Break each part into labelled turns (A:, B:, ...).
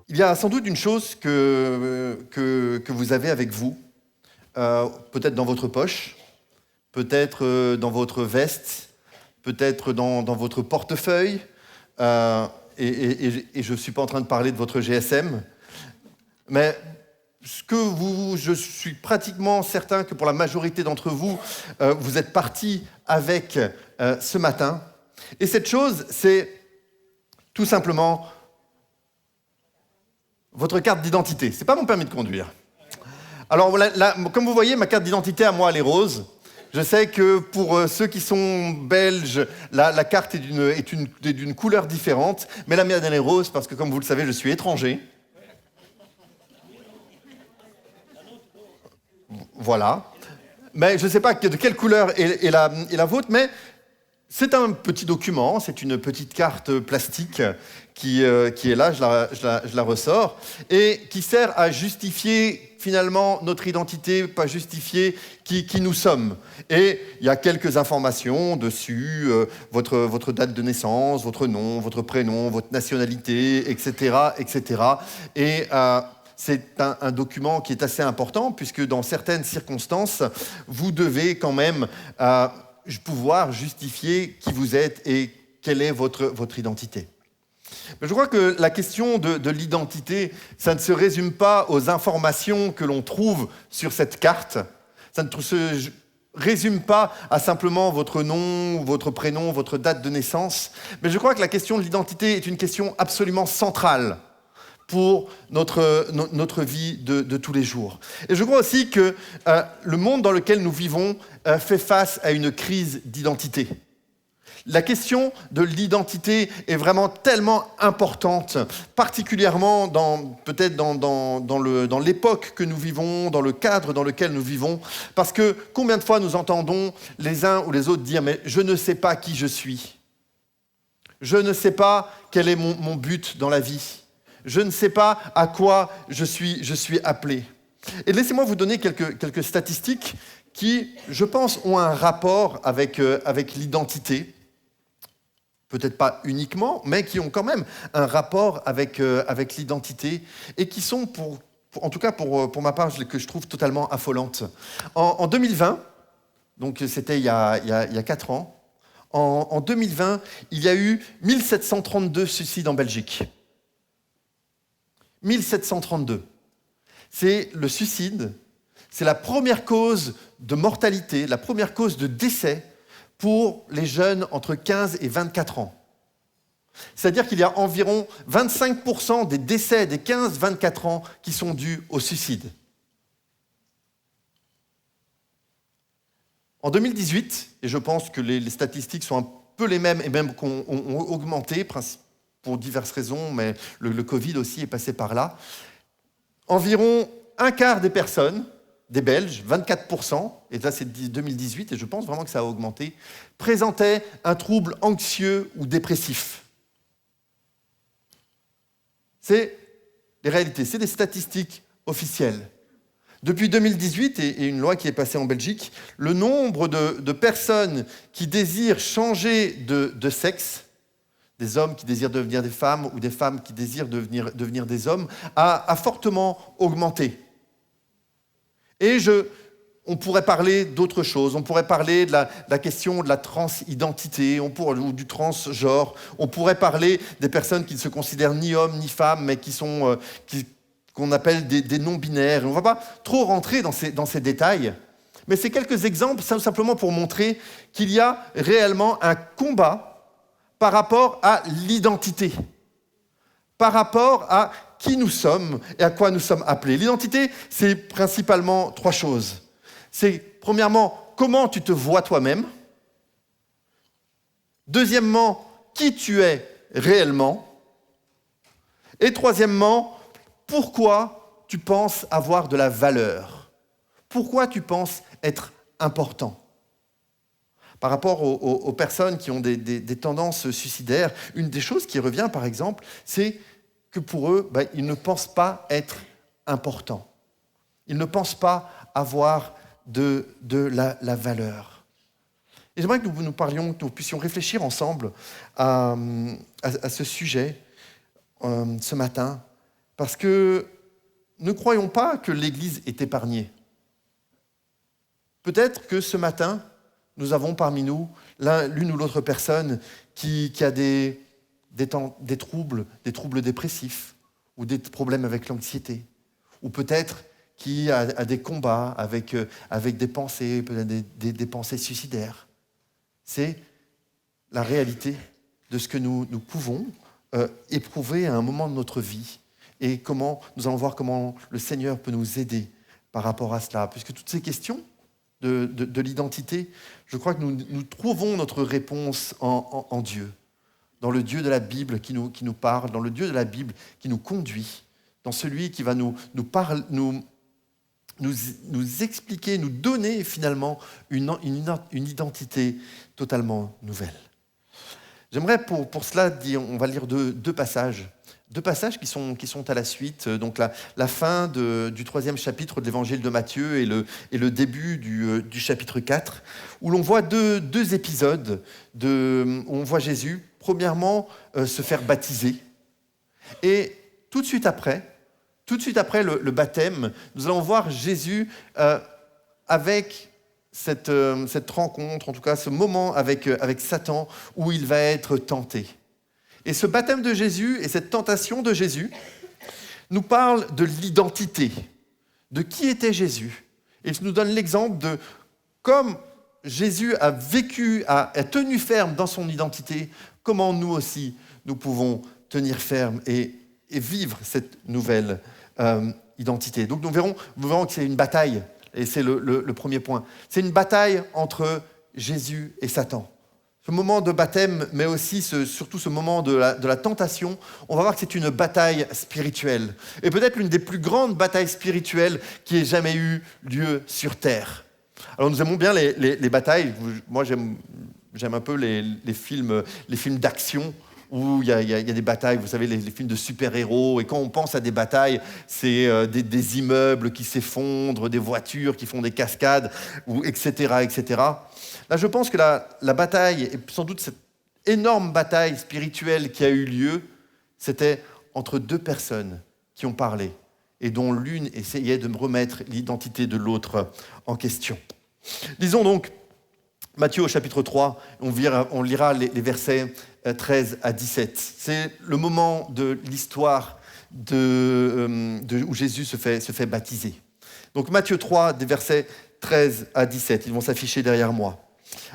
A: Il y a sans doute une chose que vous avez avec vous, peut-être dans votre poche, peut-être dans votre veste, peut-être dans votre portefeuille, et je ne suis pas en train de parler de votre GSM, mais je suis pratiquement certain que pour la majorité d'entre vous, vous êtes partis avec ce matin. Et cette chose, c'est tout simplement votre carte d'identité. Ce n'est pas mon permis de conduire. Alors, comme vous voyez, ma carte d'identité, à moi, elle est rose. Je sais que pour ceux qui sont belges, la carte est d'une couleur différente, mais la mienne, elle est rose parce que, comme vous le savez, je suis étranger. Voilà. Mais je ne sais pas de quelle couleur est la vôtre, mais c'est un petit document, c'est une petite carte plastique qui est là, je la ressors, et qui sert à justifier finalement notre identité, pas justifier qui nous sommes. Et il y a quelques informations dessus, votre date de naissance, votre nom, votre prénom, votre nationalité, etc. etc. Et c'est un document qui est assez important, puisque dans certaines circonstances, vous devez quand même pouvoir justifier qui vous êtes et quelle est votre identité. Mais je crois que la question de l'identité, ça ne se résume pas aux informations que l'on trouve sur cette carte. Ça ne se résume pas à simplement votre nom, votre prénom, votre date de naissance. Mais je crois que la question de l'identité est une question absolument centrale pour notre vie de tous les jours. Et je crois aussi que le monde dans lequel nous vivons fait face à une crise d'identité. La question de l'identité est vraiment tellement importante, particulièrement peut-être dans l'époque que nous vivons, dans le cadre dans lequel nous vivons, parce que combien de fois nous entendons les uns ou les autres dire « mais je ne sais pas qui je suis, je ne sais pas quel est mon but dans la vie, je ne sais pas à quoi je suis appelé ». Et laissez-moi vous donner quelques statistiques qui, je pense, ont un rapport avec l'identité. Peut-être pas uniquement, mais qui ont quand même un rapport avec l'identité et qui sont, en tout cas pour ma part, que je trouve totalement affolantes. En 2020, donc c'était il y a 4 ans, en 2020, il y a eu 1732 suicides en Belgique. 1732. C'est le suicide, c'est la première cause de mortalité, la première cause de décès pour les jeunes entre 15 et 24 ans. C'est-à-dire qu'il y a environ 25% des décès des 15-24 ans qui sont dus au suicide. En 2018, et je pense que les statistiques sont un peu les mêmes et même ont augmenté pour diverses raisons, mais le Covid aussi est passé par là, environ un quart des personnes, des Belges, 24%, et là c'est 2018, et je pense vraiment que ça a augmenté, présentaient un trouble anxieux ou dépressif. C'est les réalités, c'est des statistiques officielles. Depuis 2018, et une loi qui est passée en Belgique, le nombre de personnes qui désirent changer de sexe, des hommes qui désirent devenir des femmes ou des femmes qui désirent devenir des hommes, a fortement augmenté. Et on pourrait parler d'autre chose, on pourrait parler de la question de la transidentité ou du transgenre, on pourrait parler des personnes qui ne se considèrent ni hommes ni femmes, mais qu'on appelle des non-binaires. On ne va pas trop rentrer dans ces détails, mais c'est quelques exemples simplement pour montrer qu'il y a réellement un combat par rapport à l'identité, par rapport à qui nous sommes et à quoi nous sommes appelés. L'identité, c'est principalement 3 choses. C'est, premièrement, comment tu te vois toi-même. Deuxièmement, qui tu es réellement. Et troisièmement, pourquoi tu penses avoir de la valeur. Pourquoi tu penses être important. Par rapport aux personnes qui ont des tendances suicidaires, une des choses qui revient, par exemple, c'est que pour eux, ils ne pensent pas être importants. Ils ne pensent pas avoir de la valeur. Et j'aimerais que nous parlions, que nous puissions réfléchir ensemble à ce sujet ce matin, parce que ne croyons pas que l'Église est épargnée. Peut-être que ce matin, nous avons parmi nous l'une ou l'autre personne qui a des troubles dépressifs ou des problèmes avec l'anxiété, ou peut-être qui a des combats avec des pensées, peut-être des pensées suicidaires. C'est la réalité de ce que nous pouvons éprouver à un moment de notre vie et comment nous allons voir comment le Seigneur peut nous aider par rapport à cela. Puisque toutes ces questions de l'identité, je crois que nous trouvons notre réponse en Dieu, dans le Dieu de la Bible qui nous parle, dans le Dieu de la Bible qui nous conduit, dans celui qui va nous expliquer, nous donner finalement une identité totalement nouvelle. J'aimerais pour cela dire, on va lire deux passages qui sont à la suite, donc la fin du 3e chapitre de l'évangile de Matthieu et le début du chapitre 4, où l'on voit deux épisodes où on voit Jésus, premièrement, se faire baptiser, et tout de suite après le baptême, nous allons voir Jésus avec cette rencontre, en tout cas ce moment avec Satan, où il va être tenté. Et ce baptême de Jésus et cette tentation de Jésus nous parlent de l'identité, de qui était Jésus. Et il nous donne l'exemple de comme Jésus a vécu, a tenu ferme dans son identité, comment nous aussi, nous pouvons tenir ferme et vivre cette nouvelle identité. Donc nous verrons que c'est une bataille, et c'est le premier point. C'est une bataille entre Jésus et Satan. Ce moment de baptême, mais aussi surtout ce moment de la tentation, on va voir que c'est une bataille spirituelle. Et peut-être l'une des plus grandes batailles spirituelles qui ait jamais eu lieu sur Terre. Alors nous aimons bien les batailles. Moi j'aime un peu les films d'action, où il y a des batailles, vous savez, les films de super-héros, et quand on pense à des batailles, c'est des immeubles qui s'effondrent, des voitures qui font des cascades, etc., etc. Là, je pense que la bataille, et sans doute cette énorme bataille spirituelle qui a eu lieu, c'était entre deux personnes qui ont parlé, et dont l'une essayait de remettre l'identité de l'autre en question. Lisons donc Matthieu au chapitre 3, on lira les versets 13 à 17. C'est le moment de l'histoire où Jésus se fait baptiser. Donc Matthieu 3, des versets 13 à 17, ils vont s'afficher derrière moi.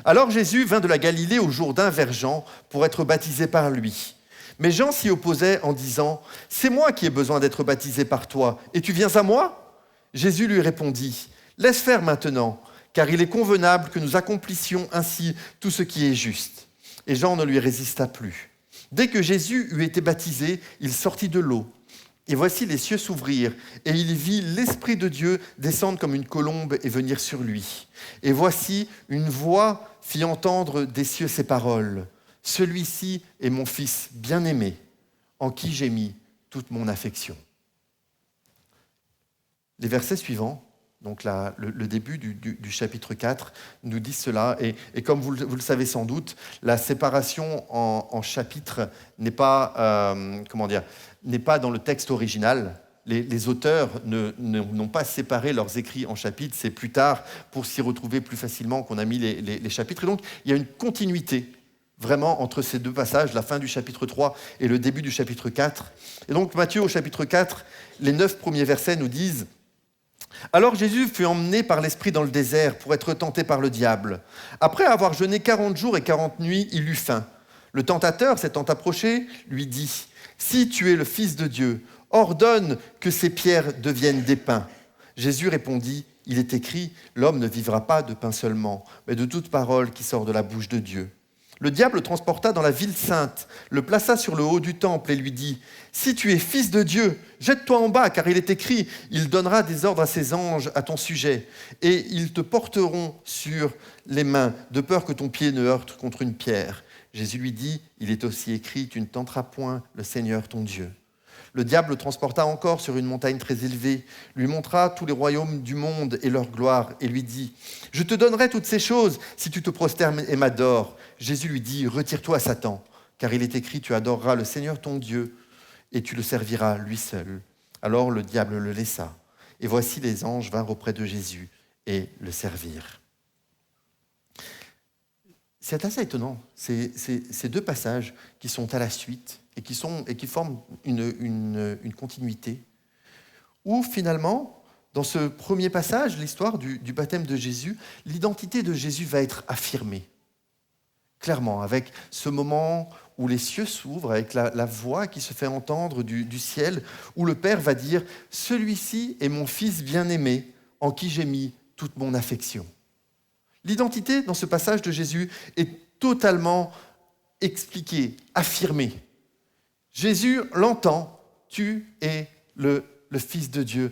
A: Alors Jésus vint de la Galilée au Jourdain vers Jean pour être baptisé par lui. Mais Jean s'y opposait en disant « C'est moi qui ai besoin d'être baptisé par toi, et tu viens à moi ?» Jésus lui répondit « Laisse faire maintenant, car il est convenable que nous accomplissions ainsi tout ce qui est juste. » Et Jean ne lui résista plus. Dès que Jésus eut été baptisé, il sortit de l'eau. Et voici les cieux s'ouvrirent, et il vit l'Esprit de Dieu descendre comme une colombe et venir sur lui. Et voici une voix fit entendre des cieux ces paroles. « Celui-ci est mon Fils bien-aimé, en qui j'ai mis toute mon affection. » Les versets suivants, donc le début du chapitre 4, nous disent cela. Et comme vous le savez sans doute, la séparation en chapitres n'est pas dans le texte original. Les auteurs n'ont pas séparé leurs écrits en chapitres. C'est plus tard, pour s'y retrouver plus facilement, qu'on a mis les chapitres. Et donc, il y a une continuité vraiment entre ces deux passages, la fin du chapitre 3 et le début du chapitre 4. Et donc, Matthieu, au chapitre 4, les 9 premiers versets nous disent « Alors Jésus fut emmené par l'Esprit dans le désert pour être tenté par le diable. Après avoir jeûné 40 jours et 40 nuits, il eut faim. Le tentateur, s'étant approché, lui dit « Si tu es le Fils de Dieu, ordonne que ces pierres deviennent des pains. » Jésus répondit « Il est écrit, l'homme ne vivra pas de pain seulement, mais de toute parole qui sort de la bouche de Dieu. » Le diable le transporta dans la ville sainte, le plaça sur le haut du temple et lui dit « Si tu es fils de Dieu, jette-toi en bas, car il est écrit, il donnera des ordres à ses anges à ton sujet, et ils te porteront sur les mains, de peur que ton pied ne heurte contre une pierre. » Jésus lui dit « Il est aussi écrit, tu ne tenteras point le Seigneur ton Dieu. » Le diable le transporta encore sur une montagne très élevée, lui montra tous les royaumes du monde et leur gloire, et lui dit « Je te donnerai toutes ces choses si tu te prosternes et m'adores. » Jésus lui dit « Retire-toi, Satan, car il est écrit, tu adoreras le Seigneur ton Dieu, et tu le serviras lui seul. » Alors le diable le laissa, et voici les anges vinrent auprès de Jésus et le servirent. C'est assez étonnant, ces deux passages qui sont à la suite et qui forment une continuité, où finalement, dans ce premier passage, l'histoire du baptême de Jésus, l'identité de Jésus va être affirmée, clairement, avec ce moment où les cieux s'ouvrent, avec la voix qui se fait entendre du ciel, où le Père va dire « Celui-ci est mon Fils bien-aimé, en qui j'ai mis toute mon affection ». L'identité dans ce passage de Jésus est totalement expliquée, affirmée. Jésus l'entend, tu es le Fils de Dieu,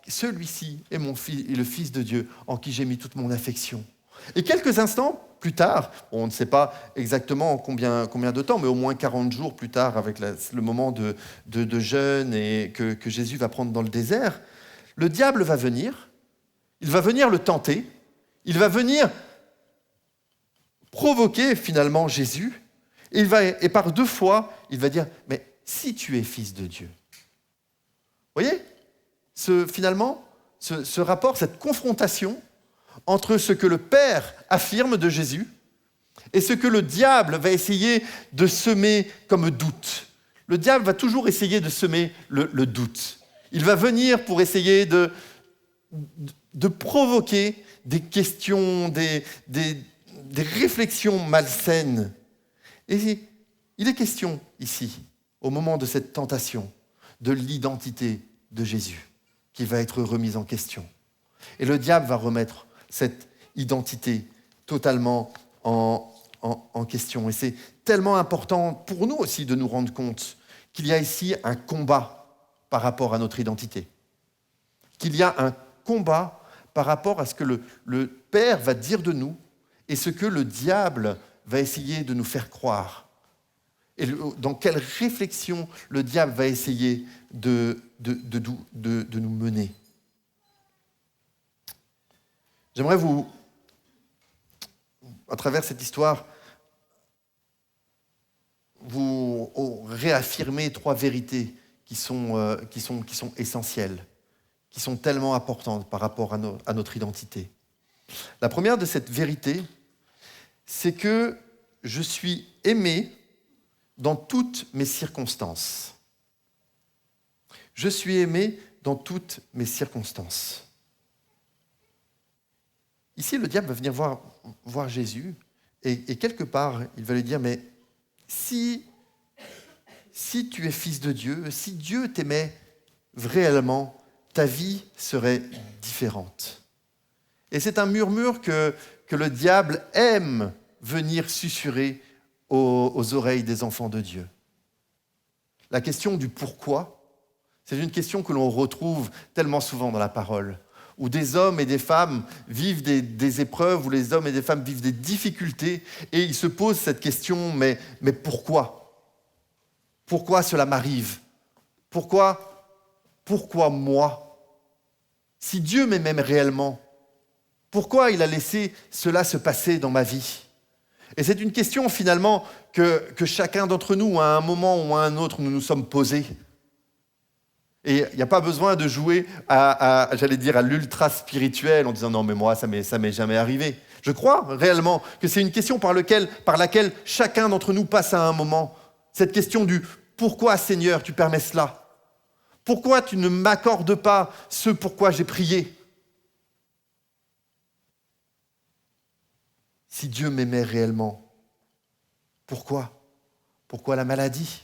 A: celui-ci est le Fils de Dieu en qui j'ai mis toute mon affection. Et quelques instants plus tard, on ne sait pas exactement combien de temps, mais au moins 40 jours plus tard, avec le moment de jeûne et que Jésus va prendre dans le désert, le diable va venir, il va venir le tenter, il va venir provoquer finalement Jésus, et par deux fois, il va dire « Mais si tu es fils de Dieu ». Vous voyez, ce rapport, cette confrontation entre ce que le Père affirme de Jésus et ce que le diable va essayer de semer comme doute. Le diable va toujours essayer de semer le doute. Il va venir pour essayer de provoquer des questions, des réflexions malsaines. Et il est question ici, au moment de cette tentation, de l'identité de Jésus qui va être remise en question. Et le diable va remettre cette identité totalement en question. Et c'est tellement important pour nous aussi de nous rendre compte qu'il y a ici un combat par rapport à notre identité. Qu'il y a un combat par rapport à ce que le Père va dire de nous et ce que le diable va essayer de nous faire croire. Et dans quelle réflexion le diable va essayer de nous mener. J'aimerais à travers cette histoire, vous réaffirmer trois vérités qui sont essentielles, qui sont tellement importantes par rapport à notre identité. La première de cette vérité, c'est que je suis aimé dans toutes mes circonstances. Je suis aimé dans toutes mes circonstances. Ici, le diable va venir voir Jésus et quelque part, il va lui dire, mais si tu es fils de Dieu, si Dieu t'aimait réellement, ta vie serait différente. Et c'est un murmure que le diable aime venir susurrer aux oreilles des enfants de Dieu. La question du pourquoi, c'est une question que l'on retrouve tellement souvent dans la parole, où des hommes et des femmes vivent des épreuves, où les hommes et des femmes vivent des difficultés, et ils se posent cette question, mais pourquoi ? Pourquoi cela m'arrive ? Pourquoi moi ? Si Dieu m'aimait réellement, pourquoi il a laissé cela se passer dans ma vie ? Et c'est une question finalement que chacun d'entre nous, à un moment ou à un autre, nous nous sommes posés. Et il n'y a pas besoin de jouer à l'ultra spirituel en disant non mais moi ça m'est jamais arrivé. Je crois réellement que c'est une question par laquelle chacun d'entre nous passe à un moment. Cette question du pourquoi Seigneur tu permets cela ? Pourquoi tu ne m'accordes pas ce pourquoi j'ai prié ? Si Dieu m'aimait réellement, pourquoi ? Pourquoi la maladie ?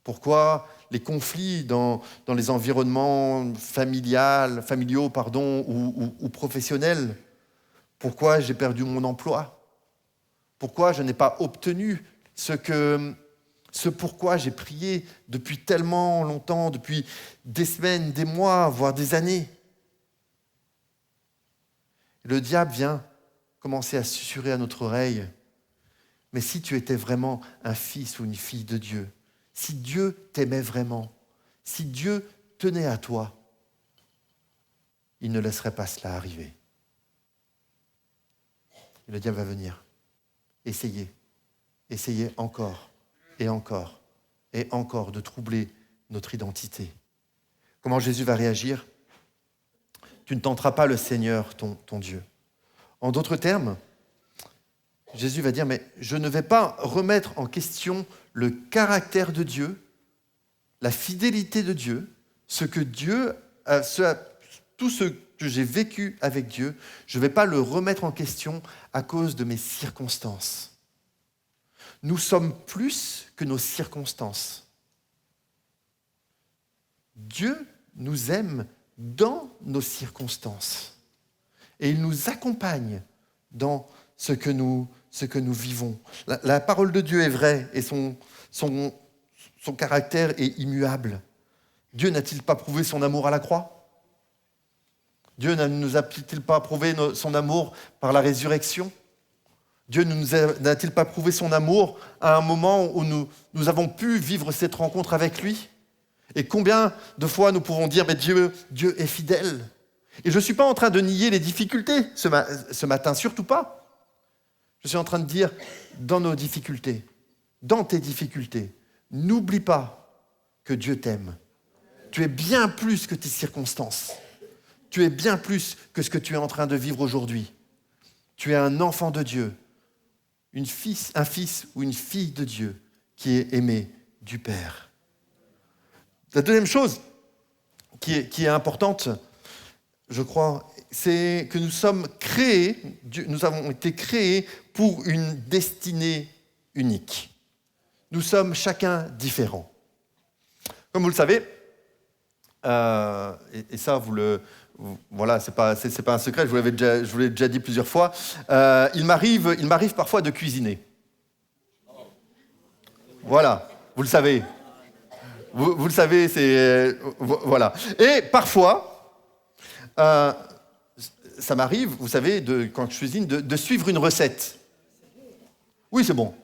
A: Pourquoi les conflits dans les environnements familiaux ou professionnels ? Pourquoi j'ai perdu mon emploi ? Pourquoi je n'ai pas obtenu ce pourquoi j'ai prié depuis tellement longtemps, depuis des semaines, des mois, voire des années ? Le diable vient commencer à susurrer à notre oreille, mais si tu étais vraiment un fils ou une fille de Dieu, Si Dieu t'aimait vraiment, si Dieu tenait à toi, il ne laisserait pas cela arriver. Et le diable va venir. Essayez encore et encore et encore de troubler notre identité. Comment Jésus va réagir ? Tu ne tenteras pas le Seigneur, ton Dieu. En d'autres termes, Jésus va dire, mais je ne vais pas remettre en question le caractère de Dieu, la fidélité de Dieu, tout ce que j'ai vécu avec Dieu, je ne vais pas le remettre en question à cause de mes circonstances. Nous sommes plus que nos circonstances. Dieu nous aime dans nos circonstances. Et il nous accompagne dans ce que nous vivons. La parole de Dieu est vraie et son caractère est immuable. Dieu n'a-t-il pas prouvé son amour à la croix ? Dieu ne nous a-t-il pas prouvé son amour par la résurrection ? Dieu n'a-t-il pas prouvé son amour à un moment où nous avons pu vivre cette rencontre avec lui ? Et combien de fois nous pouvons dire, mais Dieu est fidèle. Et je ne suis pas en train de nier les difficultés ce matin, surtout pas. Je suis en train de dire, dans nos difficultés, dans tes difficultés, n'oublie pas que Dieu t'aime. Tu es bien plus que tes circonstances. Tu es bien plus que ce que tu es en train de vivre aujourd'hui. Tu es un enfant de Dieu, un fils ou une fille de Dieu qui est aimé du Père. La deuxième chose qui est importante, je crois, c'est que nous avons été créés pour une destinée unique. Nous sommes chacun différents. Comme vous le savez, et ça, voilà, c'est pas un secret, je vous l'ai déjà dit plusieurs fois, il m'arrive parfois de cuisiner. Voilà, vous le savez. Vous le savez, voilà. Et parfois, ça m'arrive, vous savez, quand je cuisine, de suivre une recette. Oui, c'est bon.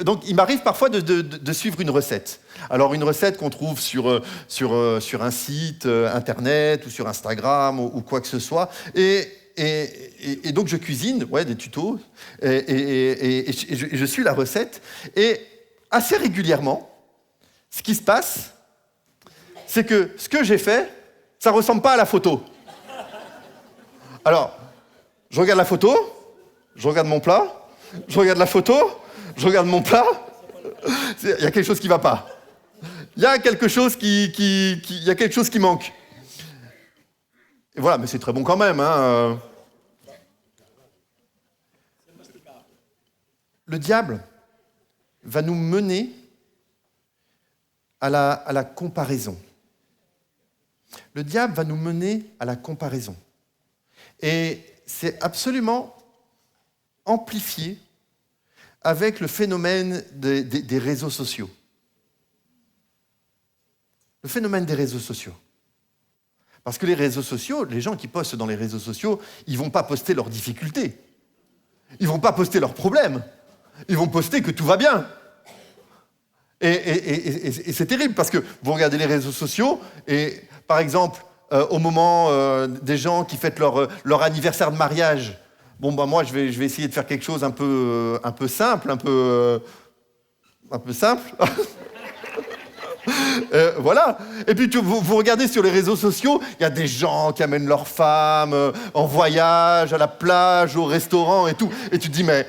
A: Donc, il m'arrive parfois de suivre une recette. Alors, une recette qu'on trouve sur un site internet ou sur Instagram ou quoi que ce soit. Et donc, je cuisine, des tutos, et je suis la recette. Et assez régulièrement, ce qui se passe, c'est que ce que j'ai fait, ça ne ressemble pas à la photo. Alors, je regarde la photo, je regarde mon plat, je regarde la photo, je regarde mon plat, il y a quelque chose qui ne va pas. Il y a quelque chose qui manque. Et voilà, mais c'est très bon quand même. Le diable va nous mener à la comparaison. Le diable va nous mener à la comparaison. Et c'est absolument amplifié avec le phénomène des réseaux sociaux. Le phénomène des réseaux sociaux. Parce que les réseaux sociaux, les gens qui postent dans les réseaux sociaux, ils ne vont pas poster leurs difficultés. Ils ne vont pas poster leurs problèmes. Ils vont poster que tout va bien. Et c'est terrible parce que vous regardez les réseaux sociaux et, par exemple, au moment des gens qui fêtent leur anniversaire de mariage, moi, je vais essayer de faire quelque chose un peu simple, un peu simple. Voilà. Et puis, vous regardez sur les réseaux sociaux, il y a des gens qui amènent leurs femmes en voyage, à la plage, au restaurant et tout. Et tu te dis, mais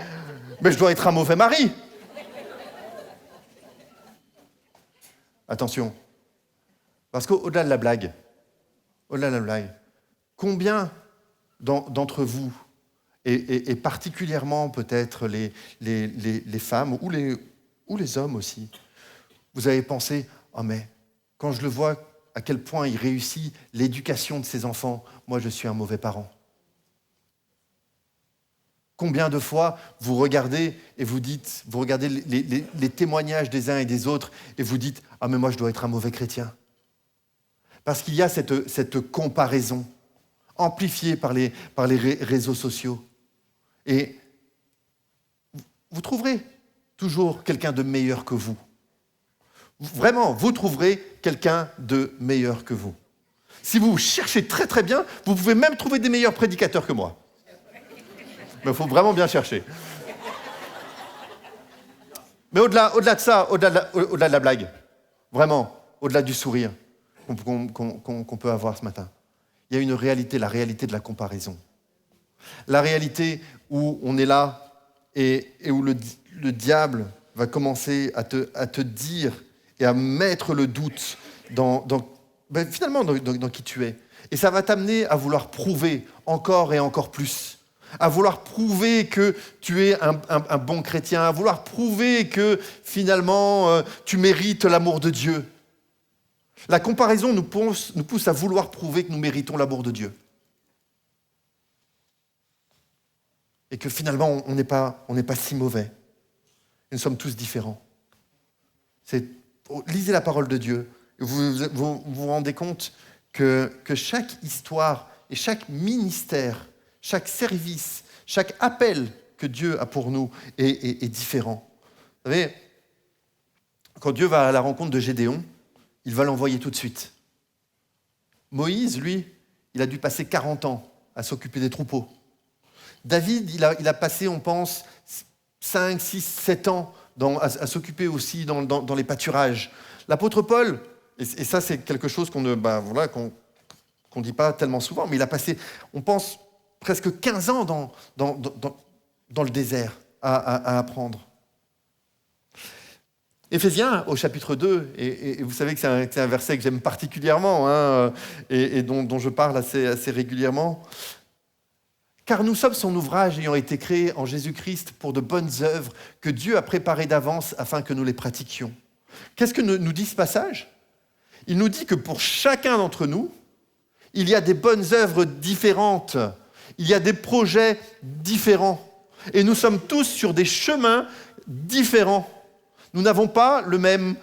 A: je dois être un mauvais mari. Attention. Parce qu'au-delà de la blague, combien d'entre vous, et particulièrement peut-être les femmes ou les hommes aussi, vous avez pensé, oh mais quand je le vois à quel point il réussit l'éducation de ses enfants, moi je suis un mauvais parent. Combien de fois vous regardez et vous regardez les témoignages des uns et des autres et vous dites « Ah mais moi je dois être un mauvais chrétien ». Parce qu'il y a cette comparaison amplifiée par les réseaux sociaux. Et vous trouverez toujours quelqu'un de meilleur que vous. Vraiment, vous trouverez quelqu'un de meilleur que vous. Si vous cherchez très très bien, vous pouvez même trouver des meilleurs prédicateurs que moi. Mais il faut vraiment bien chercher. Mais au-delà de ça, au-delà de la blague, vraiment, au-delà du sourire qu'on peut avoir ce matin, il y a une réalité, la réalité de la comparaison. La réalité où on est là et où le diable va commencer à te dire et à mettre le doute finalement dans qui tu es. Et ça va t'amener à vouloir prouver encore et encore plus. À vouloir prouver que tu es un bon chrétien, à vouloir prouver que finalement tu mérites l'amour de Dieu. La comparaison nous pousse à vouloir prouver que nous méritons l'amour de Dieu. Et que finalement on n'est pas si mauvais. Nous sommes tous différents. Lisez la parole de Dieu. Vous rendez compte que chaque histoire et chaque ministère, chaque service, chaque appel que Dieu a pour nous est différent. Vous savez, quand Dieu va à la rencontre de Gédéon, il va l'envoyer tout de suite. Moïse, lui, il a dû passer 40 ans à s'occuper des troupeaux. David, il a passé, on pense, 5, 6, 7 ans à s'occuper aussi dans les pâturages. L'apôtre Paul, et ça c'est quelque chose qu'on ne dit pas tellement souvent, mais il a passé, on pense, presque 15 ans dans le désert à apprendre. Éphésiens, au chapitre 2, et vous savez que c'est un verset que j'aime particulièrement, et dont je parle assez régulièrement. Car nous sommes son ouvrage ayant été créé en Jésus-Christ pour de bonnes œuvres que Dieu a préparées d'avance afin que nous les pratiquions. Qu'est-ce que nous dit ce passage ? Il nous dit que pour chacun d'entre nous, il y a des bonnes œuvres différentes, il y a des projets différents, et nous sommes tous sur des chemins différents. Nous n'avons pas le même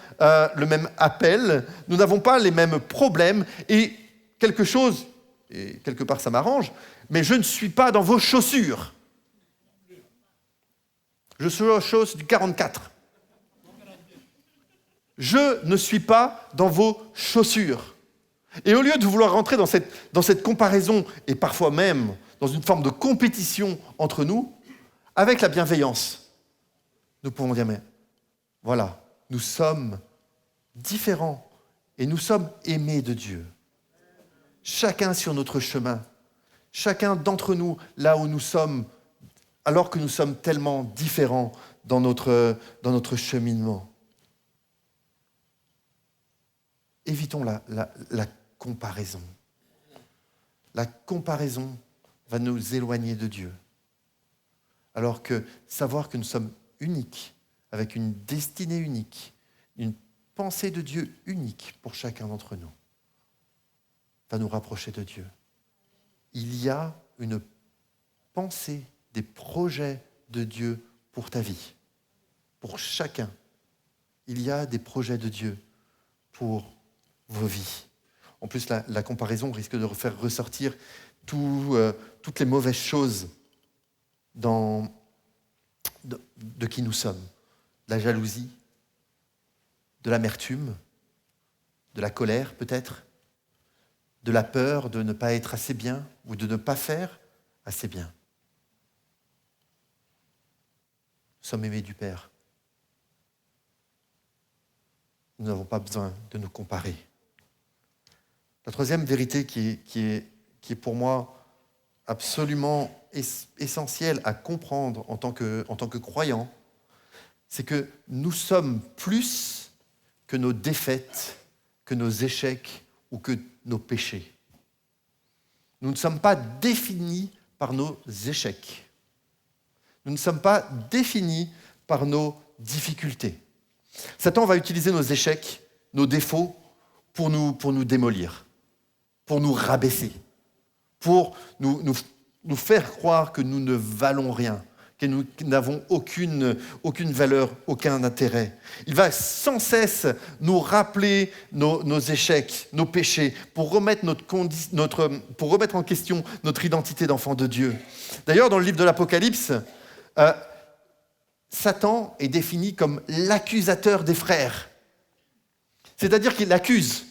A: appel, nous n'avons pas les mêmes problèmes, et quelque chose, et quelque part ça m'arrange, mais je ne suis pas dans vos chaussures. Je suis aux chausses du 44. Je ne suis pas dans vos chaussures. Et au lieu de vouloir rentrer dans cette comparaison, et parfois même dans une forme de compétition entre nous, avec la bienveillance, nous pouvons dire, mais voilà, nous sommes différents et nous sommes aimés de Dieu. Chacun sur notre chemin, chacun d'entre nous là où nous sommes, alors que nous sommes tellement différents dans notre cheminement. Évitons la comparaison. La comparaison va nous éloigner de Dieu. Alors que savoir que nous sommes uniques, avec une destinée unique, une pensée de Dieu unique pour chacun d'entre nous, va nous rapprocher de Dieu. Il y a une pensée, des projets de Dieu pour ta vie, pour chacun. Il y a des projets de Dieu pour vos vies. En plus, la comparaison risque de faire ressortir toutes les mauvaises choses de qui nous sommes. De la jalousie, de l'amertume, de la colère peut-être, de la peur de ne pas être assez bien ou de ne pas faire assez bien. Nous sommes aimés du Père. Nous n'avons pas besoin de nous comparer. La troisième vérité qui est pour moi absolument essentielle à comprendre en tant que croyant, c'est que nous sommes plus que nos défaites, que nos échecs ou que nos péchés. Nous ne sommes pas définis par nos échecs. Nous ne sommes pas définis par nos difficultés. Satan va utiliser nos échecs, nos défauts, pour nous démolir, pour nous rabaisser, pour nous faire croire que nous ne valons rien, que nous n'avons aucune valeur, aucun intérêt. Il va sans cesse nous rappeler nos échecs, nos péchés, pour remettre en question notre identité d'enfant de Dieu. D'ailleurs, dans le livre de l'Apocalypse, Satan est défini comme l'accusateur des frères. C'est-à-dire qu'il accuse,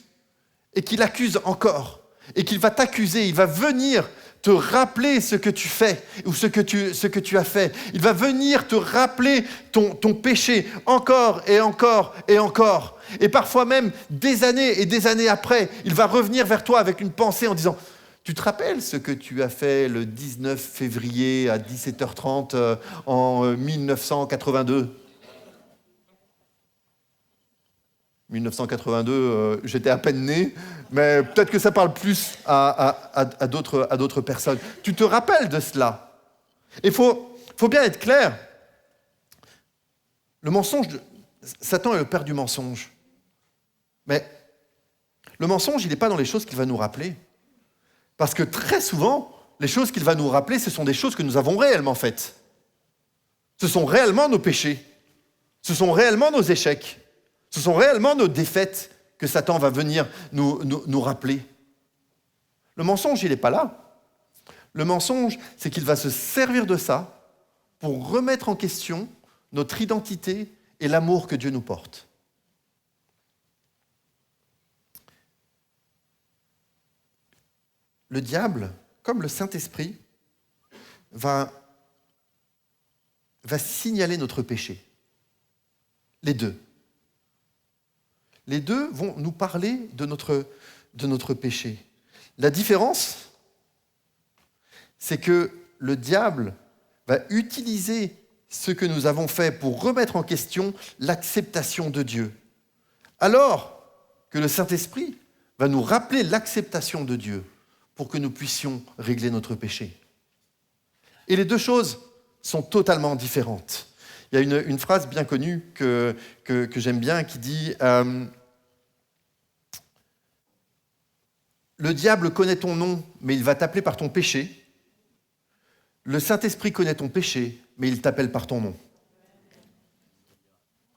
A: et qu'il accuse encore, et qu'il va t'accuser, il va venir te rappeler ce que tu fais, ou ce que tu as fait. Il va venir te rappeler ton péché, encore et encore et encore. Et parfois même, des années et des années après, il va revenir vers toi avec une pensée en disant « Tu te rappelles ce que tu as fait le 19 février à 17h30 en 1982 ?» 1982, j'étais à peine né, mais peut-être que ça parle plus à d'autres personnes. Tu te rappelles de cela? Il faut bien être clair. Le mensonge, Satan est le père du mensonge. Mais le mensonge, il n'est pas dans les choses qu'il va nous rappeler. Parce que très souvent, les choses qu'il va nous rappeler, ce sont des choses que nous avons réellement faites. Ce sont réellement nos péchés. Ce sont réellement nos échecs. Ce sont réellement nos défaites que Satan va venir nous rappeler. Le mensonge, il n'est pas là. Le mensonge, c'est qu'il va se servir de ça pour remettre en question notre identité et l'amour que Dieu nous porte. Le diable, comme le Saint-Esprit, va signaler notre péché. Les deux. Les deux vont nous parler de notre péché. La différence, c'est que le diable va utiliser ce que nous avons fait pour remettre en question l'acceptation de Dieu. Alors que le Saint-Esprit va nous rappeler l'acceptation de Dieu pour que nous puissions régler notre péché. Et les deux choses sont totalement différentes. Il y a une phrase bien connue que j'aime bien qui dit le diable connaît ton nom, mais il va t'appeler par ton péché. Le Saint-Esprit connaît ton péché, mais il t'appelle par ton nom.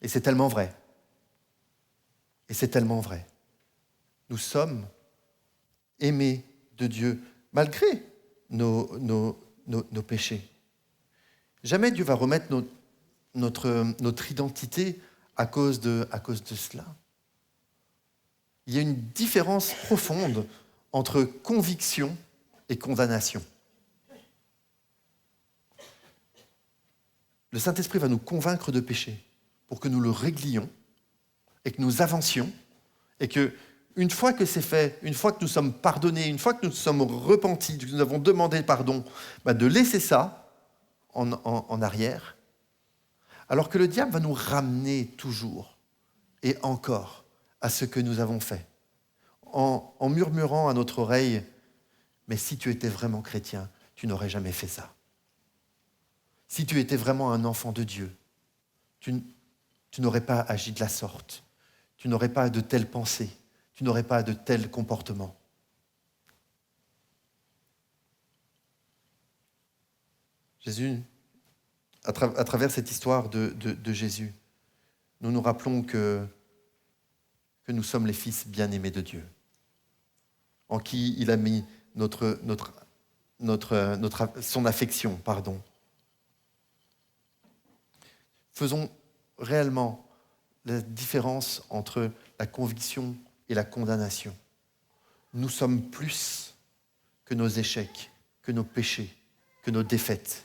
A: Et c'est tellement vrai. Et c'est tellement vrai. Nous sommes aimés de Dieu, malgré nos péchés. Jamais Dieu va remettre notre identité à cause de cela. Il y a une différence profonde entre conviction et condamnation. Le Saint-Esprit va nous convaincre de péché pour que nous le réglions et que nous avancions et que, une fois que c'est fait, une fois que nous sommes pardonnés, une fois que nous sommes repentis, que nous avons demandé pardon, de laisser ça en arrière, alors que le diable va nous ramener toujours et encore à ce que nous avons fait, en murmurant à notre oreille « Mais si tu étais vraiment chrétien, tu n'aurais jamais fait ça. Si tu étais vraiment un enfant de Dieu, tu n'aurais pas agi de la sorte. Tu n'aurais pas de telles pensées. Tu n'aurais pas de tels comportements. » Jésus, à travers cette histoire de Jésus, nous nous rappelons que nous sommes les fils bien-aimés de Dieu, en qui il a mis son affection. Faisons réellement la différence entre la conviction et la condamnation. Nous sommes plus que nos échecs, que nos péchés, que nos défaites.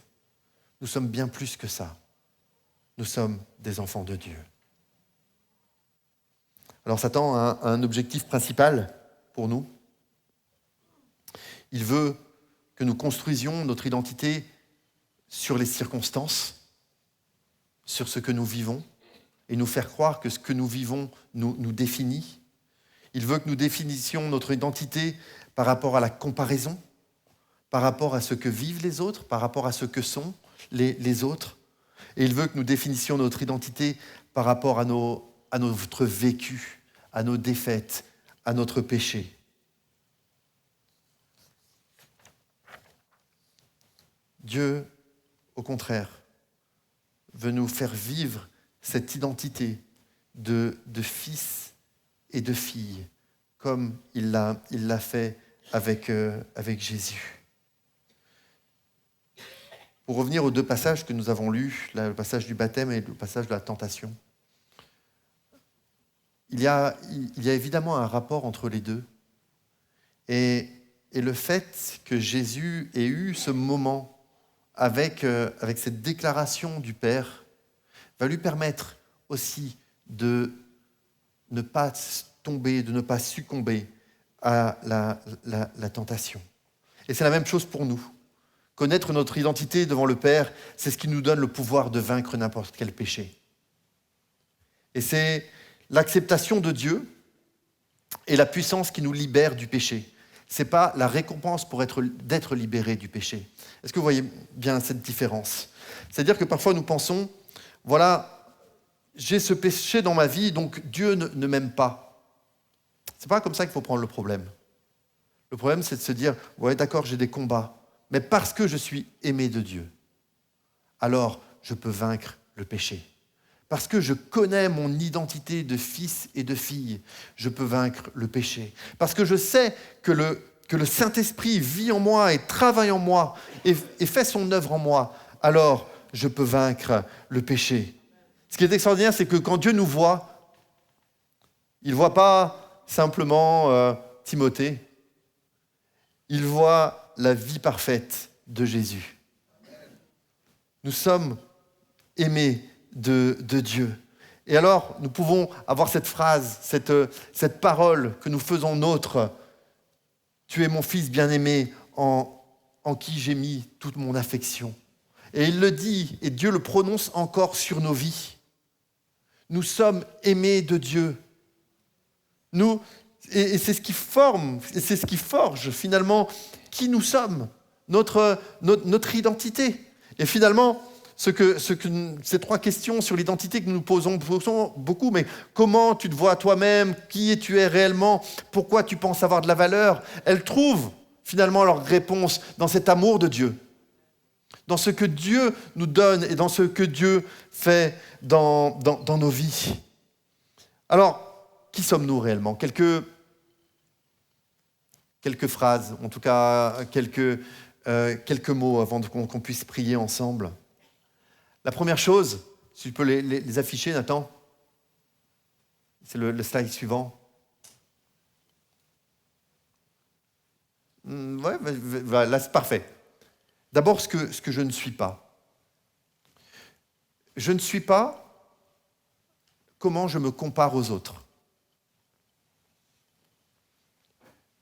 A: Nous sommes bien plus que ça. Nous sommes des enfants de Dieu. Alors Satan a un objectif principal pour nous. Il veut que nous construisions notre identité sur les circonstances, sur ce que nous vivons, et nous faire croire que ce que nous vivons nous définit. Il veut que nous définissions notre identité par rapport à la comparaison, par rapport à ce que vivent les autres, par rapport à ce que sont les autres. Et il veut que nous définissions notre identité par rapport à notre vécu, à nos défaites, à notre péché. Dieu, au contraire, veut nous faire vivre cette identité de fils et de fille, comme il l'a fait avec Jésus. Pour revenir aux deux passages que nous avons lus, le passage du baptême et le passage de la tentation, il y a évidemment un rapport entre les deux. Et le fait que Jésus ait eu ce moment avec cette déclaration du Père va lui permettre aussi de ne pas tomber, de ne pas succomber à la tentation. Et c'est la même chose pour nous. Connaître notre identité devant le Père, c'est ce qui nous donne le pouvoir de vaincre n'importe quel péché. Et c'est l'acceptation de Dieu et la puissance qui nous libère du péché. Ce n'est pas la récompense d'être libéré du péché. Est-ce que vous voyez bien cette différence? C'est-à-dire que parfois nous pensons, voilà, j'ai ce péché dans ma vie, donc Dieu ne m'aime pas. Ce n'est pas comme ça qu'il faut prendre le problème. Le problème, c'est de se dire, ouais, d'accord, j'ai des combats, mais parce que je suis aimé de Dieu, alors je peux vaincre le péché. Parce que je connais mon identité de fils et de fille, je peux vaincre le péché. Parce que je sais que le Saint-Esprit vit en moi et travaille en moi et fait son œuvre en moi, alors je peux vaincre le péché. Ce qui est extraordinaire, c'est que quand Dieu nous voit, il ne voit pas simplement Timothée, il voit la vie parfaite de Jésus. Nous sommes aimés de Dieu. Et alors, nous pouvons avoir cette phrase, cette parole que nous faisons nôtre. Tu es mon fils bien-aimé en qui j'ai mis toute mon affection. Et il le dit, et Dieu le prononce encore sur nos vies. Nous sommes aimés de Dieu. Et c'est ce qui forme, et c'est ce qui forge finalement qui nous sommes, notre identité. Et finalement, ces trois questions sur l'identité que nous nous posons beaucoup, mais comment tu te vois toi-même, qui tu es réellement, pourquoi tu penses avoir de la valeur, elles trouvent finalement leur réponse dans cet amour de Dieu, dans ce que Dieu nous donne et dans ce que Dieu fait dans nos vies. Alors, qui sommes-nous réellement? Quelques phrases, en tout cas quelques mots avant qu'on puisse prier ensemble. La première chose, si tu peux les afficher, Nathan, c'est le slide suivant. Ouais, là c'est parfait. D'abord, ce que je ne suis pas. Je ne suis pas comment je me compare aux autres.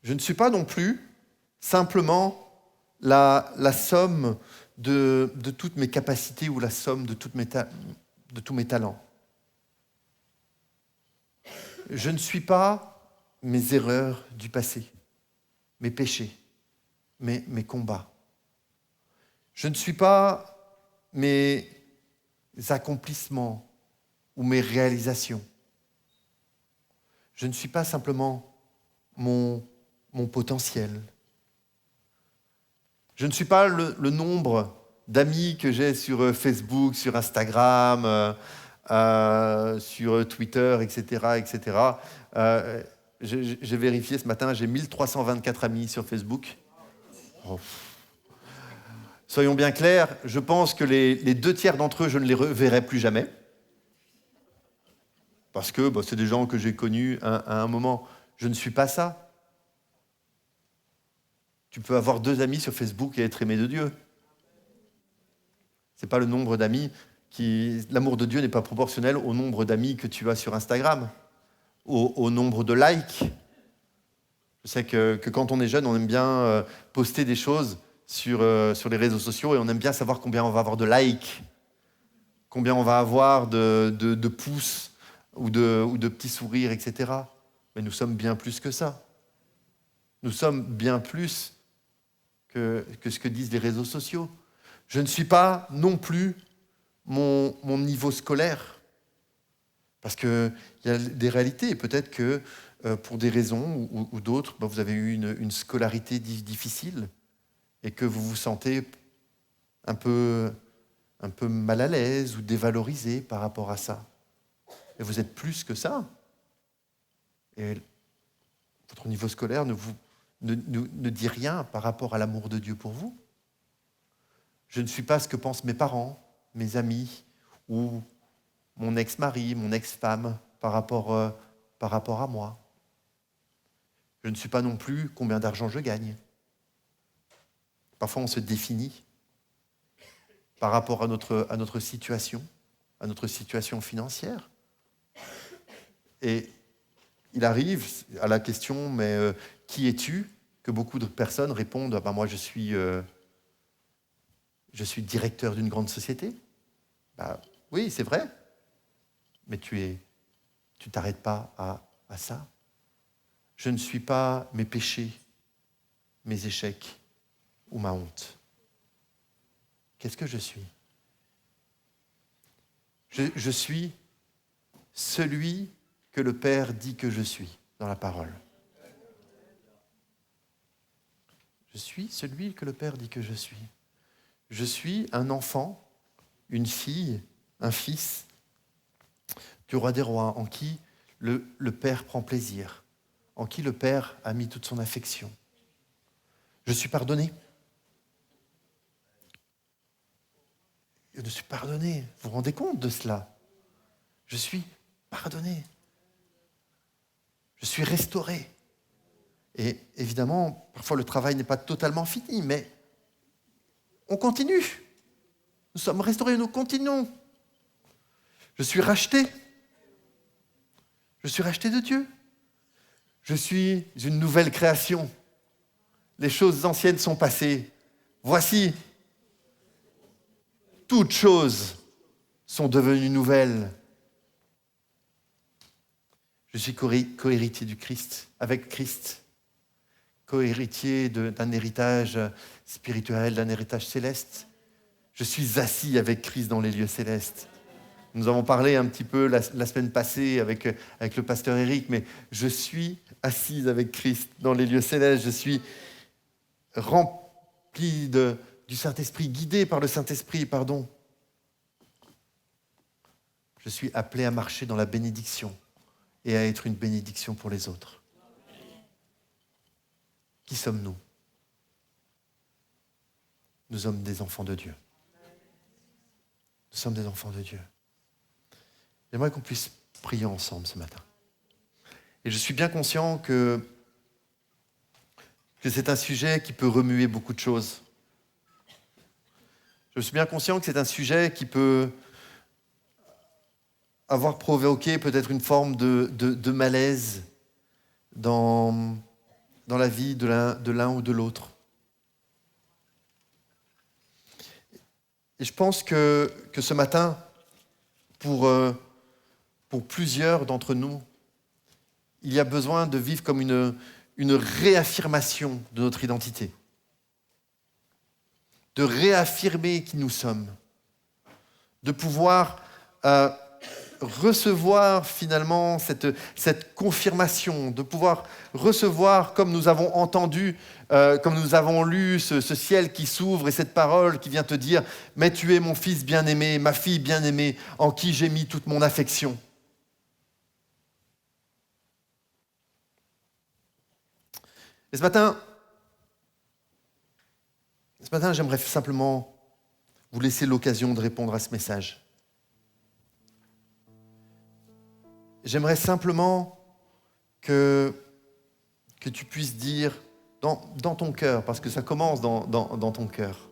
A: Je ne suis pas non plus simplement la somme de toutes mes capacités ou la somme de tous mes talents. Je ne suis pas mes erreurs du passé, mes péchés, mes combats. Je ne suis pas mes accomplissements ou mes réalisations. Je ne suis pas simplement mon potentiel. Je ne suis pas le nombre d'amis que j'ai sur Facebook, sur Instagram, sur Twitter, etc. etc. J'ai vérifié ce matin, j'ai 1324 amis sur Facebook. Oh. Soyons bien clairs, je pense que les 2 tiers d'entre eux, je ne les reverrai plus jamais. Parce que c'est des gens que j'ai connus à un moment. Je ne suis pas ça. Tu peux avoir 2 amis sur Facebook et être aimé de Dieu. Ce n'est pas le nombre d'amis L'amour de Dieu n'est pas proportionnel au nombre d'amis que tu as sur Instagram, au nombre de likes. Je sais que quand on est jeune, on aime bien poster des choses sur les réseaux sociaux et on aime bien savoir combien on va avoir de likes, combien on va avoir de pouces ou de petits sourires, etc. Mais nous sommes bien plus que ça. Nous sommes bien plus que ce que disent les réseaux sociaux. Je ne suis pas non plus mon niveau scolaire. Parce qu'il y a des réalités. Peut-être que pour des raisons ou d'autres, vous avez eu une scolarité difficile et que vous vous sentez un peu mal à l'aise ou dévalorisé par rapport à ça. Et vous êtes plus que ça. Et votre niveau scolaire ne dit rien par rapport à l'amour de Dieu pour vous. Je ne suis pas ce que pensent mes parents, mes amis ou mon ex-mari, mon ex-femme par rapport à moi. Je ne suis pas non plus combien d'argent je gagne. Parfois, on se définit par rapport à notre situation financière. Et il arrive à la question, mais qui es-tu ? Que beaucoup de personnes répondent, moi je suis directeur d'une grande société. Oui, c'est vrai, mais tu t'arrêtes pas à ça. Je ne suis pas mes péchés, mes échecs ou ma honte. Qu'est-ce que je suis ? Je suis celui que le Père dit que je suis dans la parole. Je suis celui que le Père dit que je suis. Je suis un enfant, une fille, un fils du roi des rois, en qui le Père prend plaisir, en qui le Père a mis toute son affection. Je suis pardonné. Je suis pardonné. Vous vous rendez compte de cela ? Je suis pardonné. Je suis restauré. Et évidemment, parfois le travail n'est pas totalement fini, mais on continue. Nous sommes restaurés, nous continuons. Je suis racheté. Je suis racheté de Dieu. Je suis une nouvelle création. Les choses anciennes sont passées. Voici, toutes choses sont devenues nouvelles. Je suis co-héritier du Christ, avec Christ. Co-héritier d'un héritage spirituel, d'un héritage céleste. Je suis assis avec Christ dans les lieux célestes. Nous avons parlé un petit peu la semaine passée avec le pasteur Éric, mais je suis assis avec Christ dans les lieux célestes. Je suis rempli du Saint-Esprit, guidé par le Saint-Esprit, pardon. Je suis appelé à marcher dans la bénédiction et à être une bénédiction pour les autres. Qui sommes-nous ? Nous sommes des enfants de Dieu. Nous sommes des enfants de Dieu. J'aimerais qu'on puisse prier ensemble ce matin. Et je suis bien conscient que c'est un sujet qui peut remuer beaucoup de choses. Je suis bien conscient que c'est un sujet qui peut avoir provoqué peut-être une forme de malaise dans la vie de l'un ou de l'autre. Et je pense que ce matin, pour plusieurs d'entre nous, il y a besoin de vivre comme une réaffirmation de notre identité, de réaffirmer qui nous sommes, de pouvoir recevoir finalement cette confirmation, de pouvoir recevoir, comme nous avons entendu, comme nous avons lu ce ciel qui s'ouvre et cette parole qui vient te dire « Mais tu es mon fils bien-aimé, ma fille bien-aimée, en qui j'ai mis toute mon affection. » Et ce matin, j'aimerais simplement vous laisser l'occasion de répondre à ce message. J'aimerais simplement que tu puisses dire dans ton cœur, parce que ça commence dans ton cœur,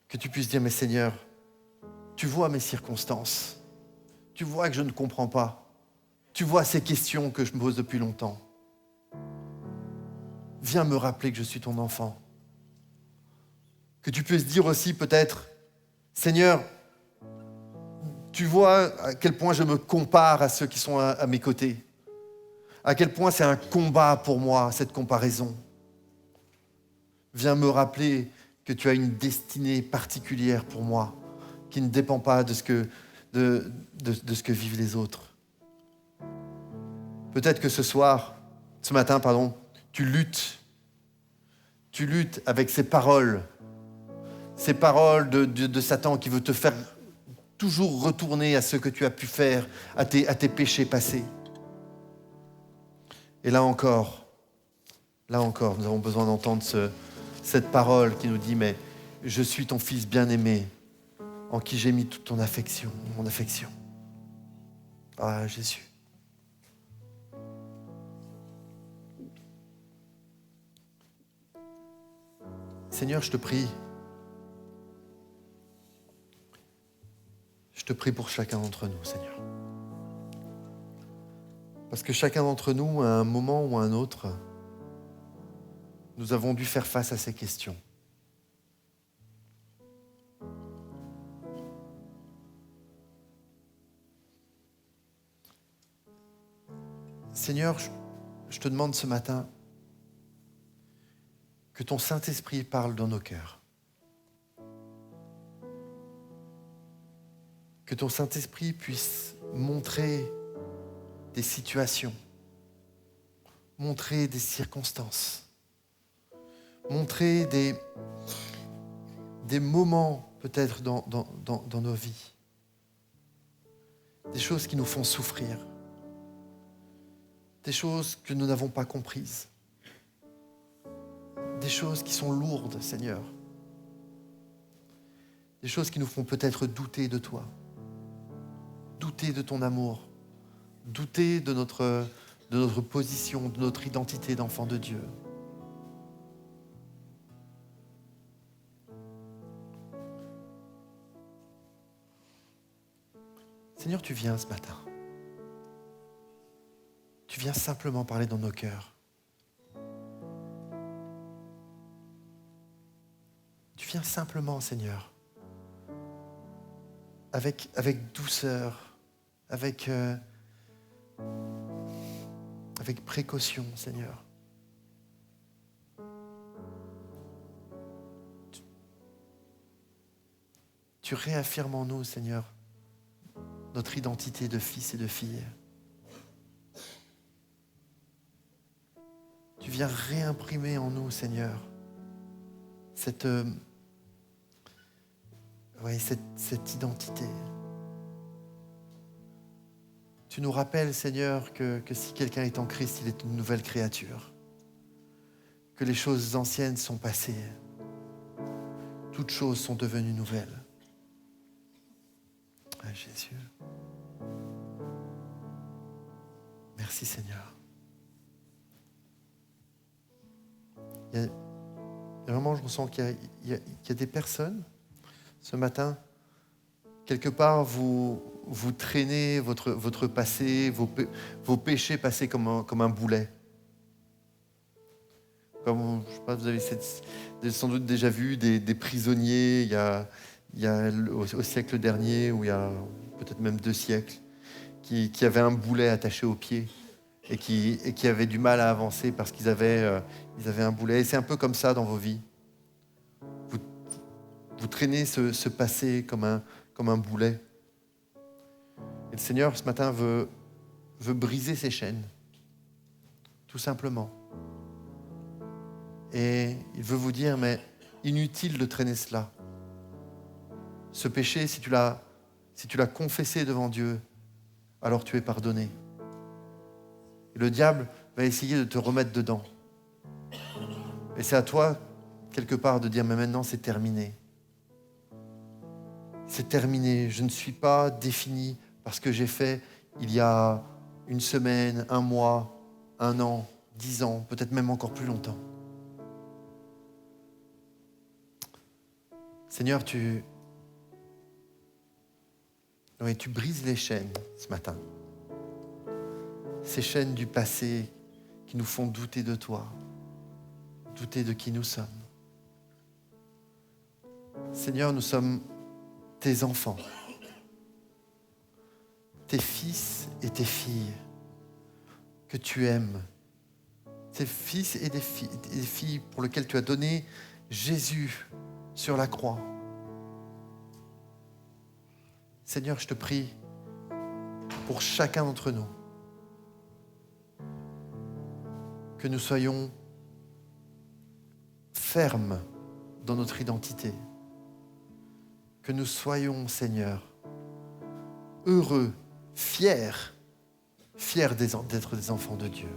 A: que tu puisses dire, mais Seigneur, tu vois mes circonstances, tu vois que je ne comprends pas, tu vois ces questions que je me pose depuis longtemps. Viens me rappeler que je suis ton enfant. Que tu puisses dire aussi peut-être, Seigneur, tu vois à quel point je me compare à ceux qui sont à mes côtés. À quel point c'est un combat pour moi, cette comparaison. Viens me rappeler que tu as une destinée particulière pour moi, qui ne dépend pas de ce que vivent les autres. Peut-être que ce matin, tu luttes avec ces paroles de Satan qui veut te faire toujours retourner à ce que tu as pu faire, à tes péchés passés. Et là encore, nous avons besoin d'entendre cette parole qui nous dit, mais je suis ton fils bien-aimé, en qui j'ai mis toute ton affection, mon affection. Ah, Jésus. Seigneur, je te prie. Je te prie pour chacun d'entre nous, Seigneur. Parce que chacun d'entre nous, à un moment ou à un autre, nous avons dû faire face à ces questions. Seigneur, je te demande ce matin que ton Saint-Esprit parle dans nos cœurs. Que ton Saint-Esprit puisse montrer des situations, montrer des circonstances, montrer des moments peut-être dans nos vies, des choses qui nous font souffrir, des choses que nous n'avons pas comprises, des choses qui sont lourdes, Seigneur, des choses qui nous font peut-être douter de toi, douter de ton amour, douter de notre position, de notre identité d'enfant de Dieu. Seigneur, tu viens ce matin. Tu viens simplement parler dans nos cœurs. Tu viens simplement, Seigneur, avec douceur, avec précaution, Seigneur. Tu réaffirmes en nous, Seigneur, notre identité de fils et de fille. Tu viens réimprimer en nous, Seigneur, cette identité. Tu nous rappelles, Seigneur, que si quelqu'un est en Christ, il est une nouvelle créature. Que les choses anciennes sont passées. Toutes choses sont devenues nouvelles. Ah, Jésus. Merci, Seigneur. Vraiment, je ressens qu'il y a des personnes, ce matin, quelque part, vous traînez votre passé, vos péchés passés comme un boulet. Comme, je sais pas, vous avez sans doute déjà vu des prisonniers il y a au siècle dernier, ou il y a peut-être même 2 siècles, qui avaient un boulet attaché au pied et qui avaient du mal à avancer parce qu'ils avaient un boulet. Et c'est un peu comme ça dans vos vies. Vous traînez ce passé comme un boulet. Et le Seigneur, ce matin, veut briser ces chaînes, tout simplement. Et il veut vous dire, mais inutile de traîner cela. Ce péché, si tu l'as confessé devant Dieu, alors tu es pardonné. Et le diable va essayer de te remettre dedans. Et c'est à toi, quelque part, de dire, mais maintenant c'est terminé. C'est terminé. Je ne suis pas défini par ce que j'ai fait il y a 1 semaine, 1 mois, 1 an, 10 ans, peut-être même encore plus longtemps. Seigneur, tu brises les chaînes ce matin. Ces chaînes du passé qui nous font douter de toi, douter de qui nous sommes. Seigneur, nous sommes tes enfants, tes fils et tes filles que tu aimes, tes fils et des filles pour lesquels tu as donné Jésus sur la croix. Seigneur, je te prie pour chacun d'entre nous que nous soyons fermes dans notre identité, que nous soyons, Seigneur, heureux, fiers d'être des enfants de Dieu.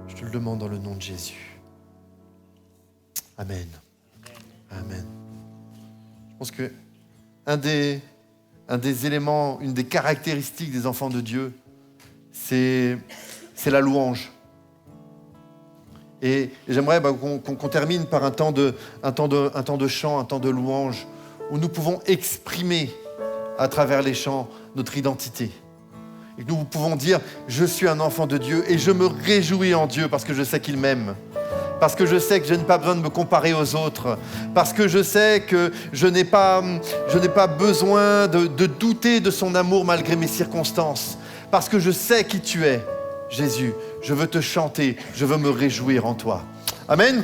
A: Je Je te le demande dans le nom de Jésus. Amen. Amen. Je pense que un des éléments, une des caractéristiques des enfants de Dieu, c'est la louange. Et j'aimerais qu'on termine par un temps de chant, un temps de louange, où nous pouvons exprimer à travers les chants notre identité. Et que nous pouvons dire, je suis un enfant de Dieu et je me réjouis en Dieu parce que je sais qu'il m'aime. Parce que je sais que je n'ai pas besoin de me comparer aux autres. Parce que je sais que je n'ai pas besoin de douter de son amour malgré mes circonstances. Parce que je sais qui tu es, Jésus. Je veux te chanter, je veux me réjouir en toi. Amen.